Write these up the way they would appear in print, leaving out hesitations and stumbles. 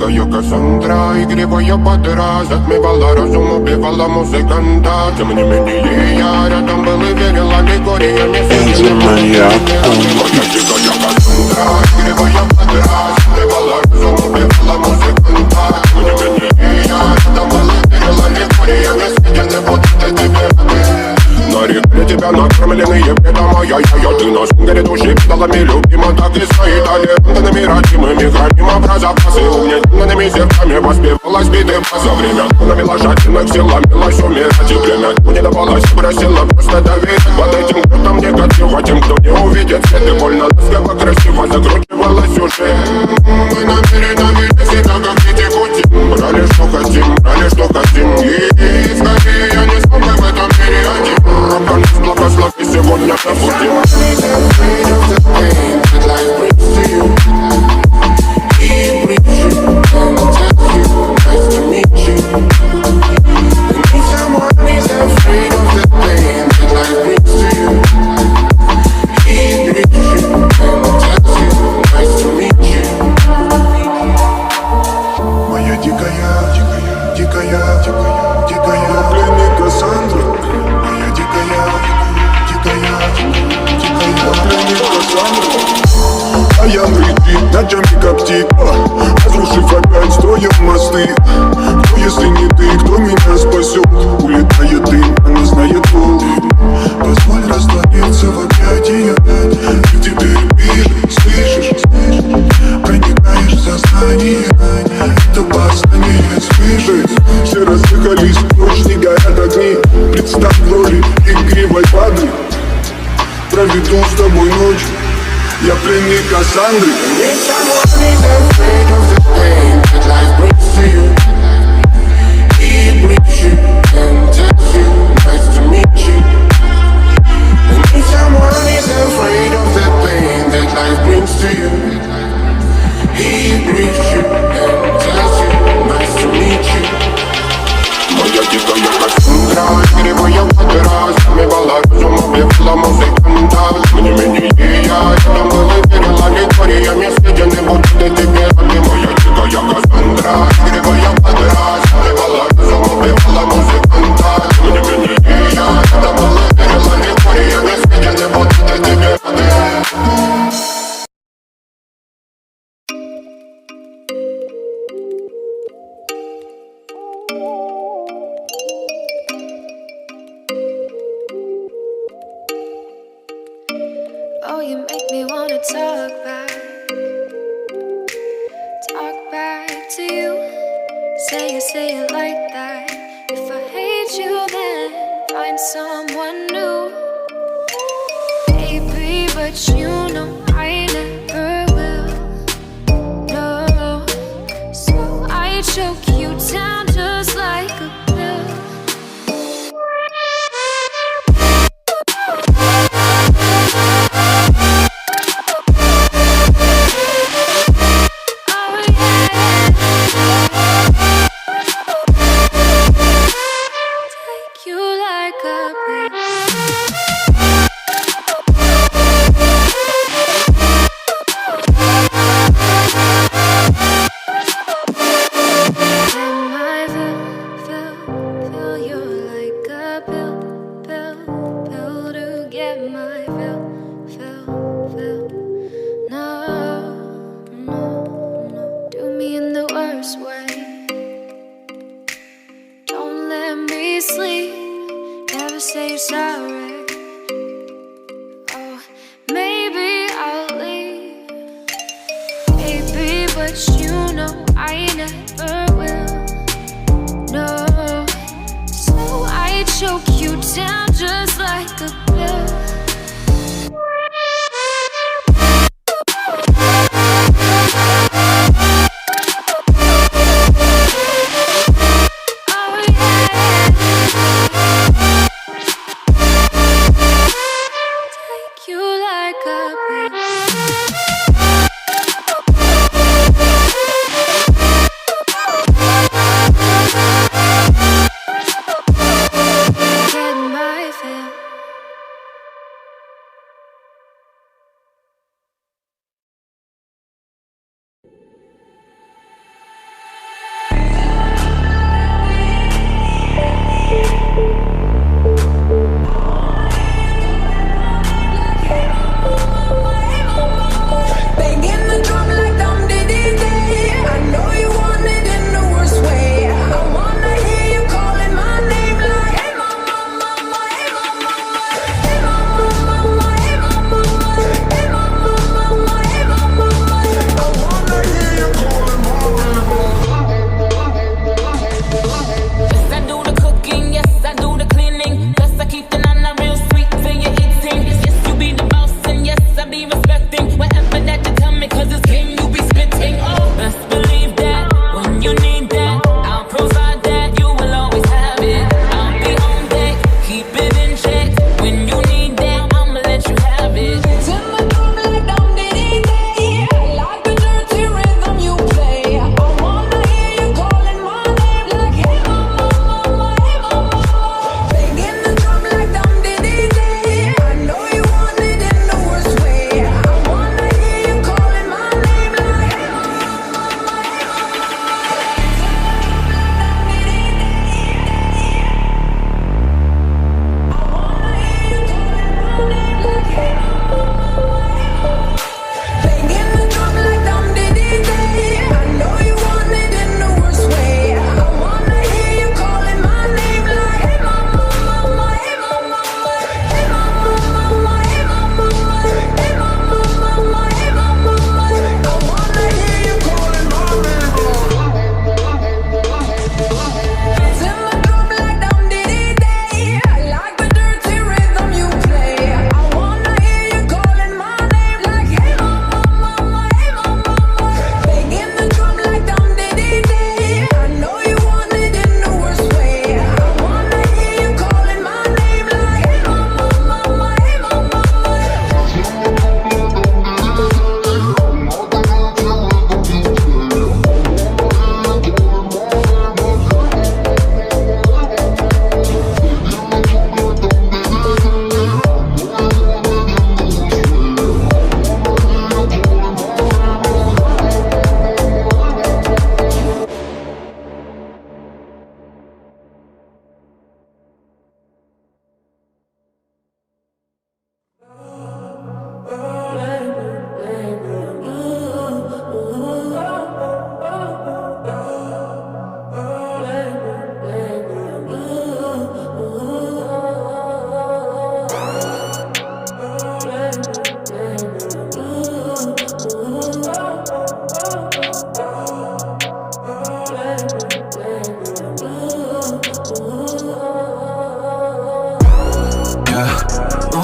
дикая Кассандра, игривая подра, затмевала разум, убивала музыканта. Тем не менее я рядом был и верил аллегориями. Моя дикая Кассандра, игривая подра, затмевала разум, убивала музыканта. Тем не менее я рядом был и верил аллегориями. Съедены будут тебе. Нарекли тебя накормленные бредом, ай-яй-яй. Ты на сунгере души педалами любима, так и стоит талентами родимыми. Храним образопасы угнетенными сердцами. Воспевалась биты за время тонами лошадиных сил ломилась умирать. И время не давалось, просила просто доверять. Под этим кто-то негатива, тем, кто не увидит свет. И больно ласково, красиво закручивалась уже. Мы намеренно вели себя, как дети пути. Брали, что хотим, и скорее я не смог в этом мире один. Рок-н благослови сегодня забудем. Ночами коптит, разрушив опять, строим мосты. Кто, если не ты, кто меня спасет? Улетает дым, она знает пол. Позволь раствориться в объятиях. И теперь пишешь, слышишь, проникаешь в сознание. Это послание слышит. Все разъехались прочь, не горят огни. Представь в роли игривой воды. Проведу с тобой ночь. Я пленник Кассандры. If someone is afraid of the pain that life brings to you, he brings you and tells you, nice to meet you. And if someone is afraid of the pain that life brings to you, he brings you and tells you, nice to meet you. Моя дикая Кассандра, игривая подра, затмевала разум, убивала музыканта. Тем не менее я рядом был и верил аллегориями. Съедены будут тебе роли. Моя дикая Кассандра, игривая подра, затмевала разум, убивала музыканта. Тем не менее я рядом был и верил аллегориями. Съедены будут тебе роли. Oh, you make me wanna talk back to you. Say it like that. If I hate you, then find someone new. Baby, but you know I never will. No, so I choke you down just like a pill. Say sorry. Oh, maybe I'll leave. Baby, but you know I never will. No, so I choke you down just like a pill.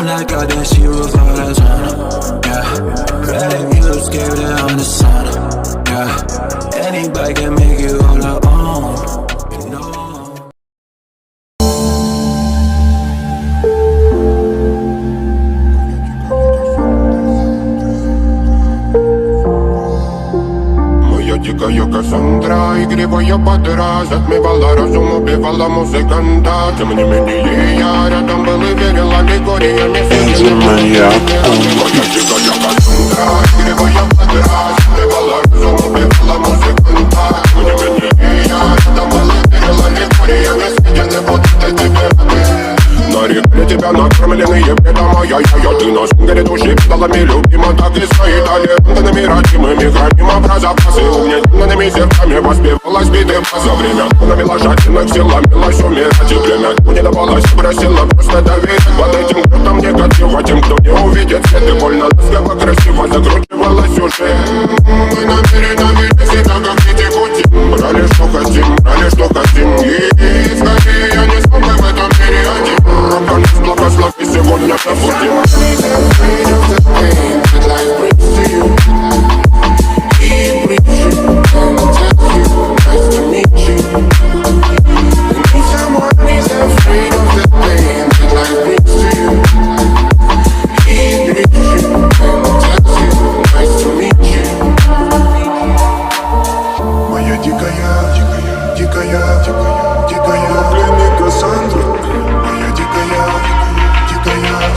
like I did, she was all that's on her. Yeah, red music gave it on the sun. Yeah, anybody can make you all her own. You know. Дикая Кассандра, игривая подра, затмевала разум, убивала музыканта. Тем не менее я рядом был и верил аллегориями. Моя дикая Кассандра, игривая подра, затмевала разум, убивала музыканта. Тем не менее я рядом был и верил аллегориями. Съедены будут эти пираты. Нарекли тебя накормленные бредом, ай-яй-яй. Ты на сингаре души педалами любима, так и стоит талентами родимыми. Храним образопасы, угнетенными сердцами воспевалась биты за время. Навела жадных сил, ломилась умирать. И время не давалось, просила просто доверить. Под этим крутом негатива, тем, кто не увидит свет. И больно ласково, красиво закручивалась уже. Мы намеренно вели себя, как дети кутим. Брали, что хотим, брали, что хотим. И скорее я не смог в этом мире один. Руками благослови, сегодня забудем. Моя дикая пленник Кассандра. Моя дикая пленник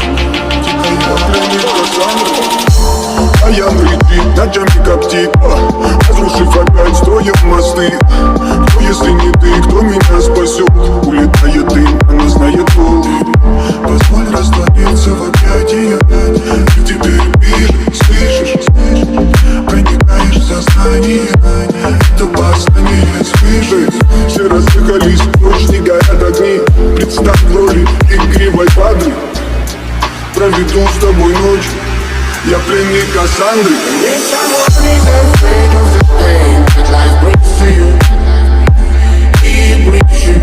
Кассандра. А я мрит, ночами коптит, разрушив опять, строим мосты. Кто, если не ты, кто меня спасет? Улетает дым, она знает пол. Позволь раствориться в объятиях. Ты теперь ближе, слышишь? Проникаешь в сознание. Это восстание свежесть. Все разъехались, ночь не горят огни. Представь в роли игривой падры. Проведу с тобой ночь. Я пленник Кассандры. Need someone who's afraid of the pain that life brings to you. He brings you.